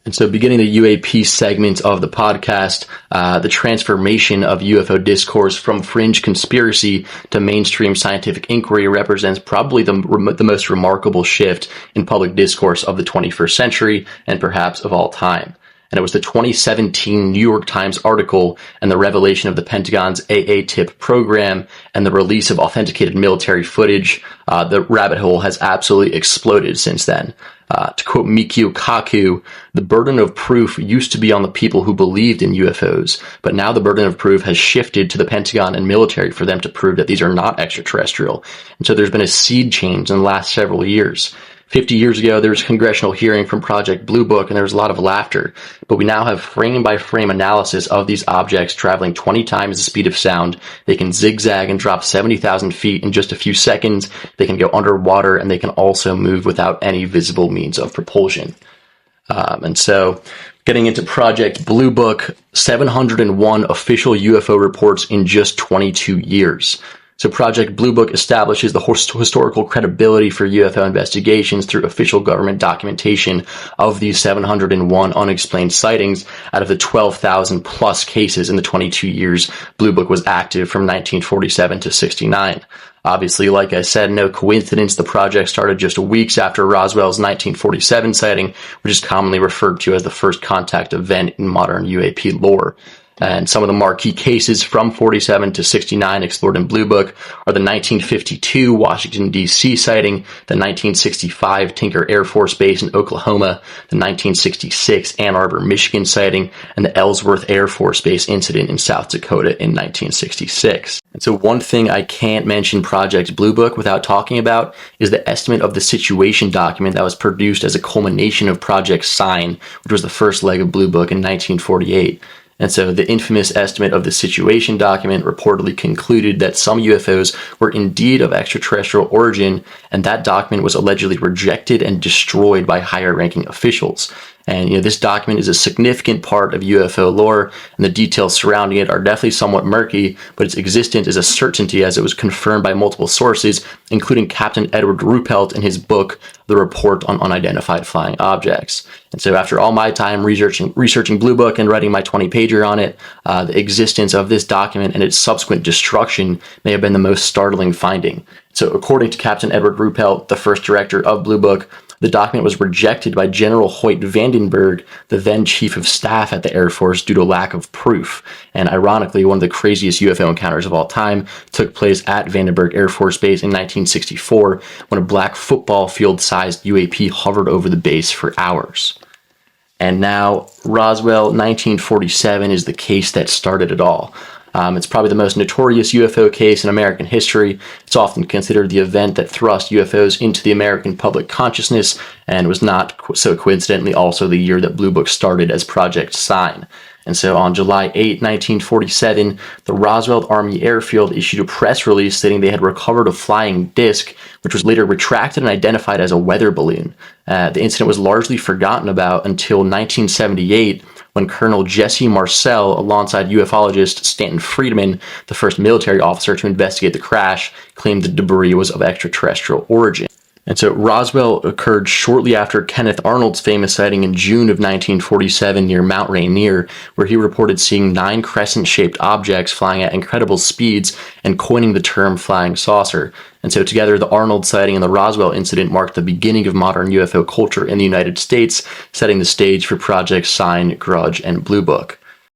And so beginning the UAP segment of the podcast, the transformation of UFO discourse from fringe conspiracy to mainstream scientific inquiry represents probably the most remarkable shift in public discourse of the 21st century and perhaps of all time. And it was the 2017 New York Times article and the revelation of the Pentagon's AA-tip program and the release of authenticated military footage. The rabbit hole has absolutely exploded since then. To quote Mikio Kaku, the burden of proof used to be on the people who believed in UFOs, but now the burden of proof has shifted to the Pentagon and military for them to prove that these are not extraterrestrial. And so there's been a seed change in the last several years. 50 years ago, there was a congressional hearing from Project Bluebook, and there was a lot of laughter. But we now have frame-by-frame analysis of these objects traveling 20 times the speed of sound. They can zigzag and drop 70,000 feet in just a few seconds. They can go underwater, and they can also move without any visible means of propulsion. And so, getting into Project Bluebook, 701 official UFO reports in just 22 years. So Project Bluebook establishes the historical credibility for UFO investigations through official government documentation of these 701 unexplained sightings out of the 12,000 plus cases in the 22 years Bluebook was active from 1947 to 69. Obviously, like I said, no coincidence the project started just weeks after Roswell's 1947 sighting, which is commonly referred to as the first contact event in modern UAP lore. And some of the marquee cases from 47 to 69 explored in Bluebook are the 1952 Washington, D.C. sighting, the 1965 Tinker Air Force Base in Oklahoma, the 1966 Ann Arbor, Michigan sighting, and the Ellsworth Air Force Base incident in South Dakota in 1966. And so one thing I can't mention Project Bluebook without talking about is the estimate of the situation document that was produced as a culmination of Project Sign, which was the first leg of Bluebook in 1948. And so the infamous estimate of the situation document reportedly concluded that some UFOs were indeed of extraterrestrial origin, and that document was allegedly rejected and destroyed by higher-ranking officials. And, this document is a significant part of UFO lore, and the details surrounding it are definitely somewhat murky, but its existence is a certainty as it was confirmed by multiple sources, including Captain Edward Ruppelt in his book, The Report on Unidentified Flying Objects. And so after all my time researching Bluebook and writing my 20-pager on it, the existence of this document and its subsequent destruction may have been the most startling finding. So according to Captain Edward Ruppelt, the first director of Bluebook, the document was rejected by General Hoyt Vandenberg, the then chief of staff at the Air Force, due to lack of proof. And ironically, one of the craziest UFO encounters of all time took place at Vandenberg Air Force Base in 1964 when a black football field-sized UAP hovered over the base for hours. And now, Roswell 1947 is the case that started it all. It's probably the most notorious UFO case in American history. It's often considered the event that thrust UFOs into the American public consciousness, and was not so coincidentally also the year that Bluebook started as Project Sign. And so on July 8, 1947, the Roswell Army Airfield issued a press release stating they had recovered a flying disc, which was later retracted and identified as a weather balloon. The incident was largely forgotten about until 1978, when Colonel Jesse Marcel, alongside ufologist Stanton Friedman, the first military officer to investigate the crash, claimed the debris was of extraterrestrial origin. And so Roswell occurred shortly after Kenneth Arnold's famous sighting in June of 1947 near Mount Rainier, where he reported seeing 9 crescent-shaped objects flying at incredible speeds and coining the term flying saucer. And so together, the Arnold sighting and the Roswell incident marked the beginning of modern UFO culture in the United States, setting the stage for Project Sign, Grudge, and Bluebook.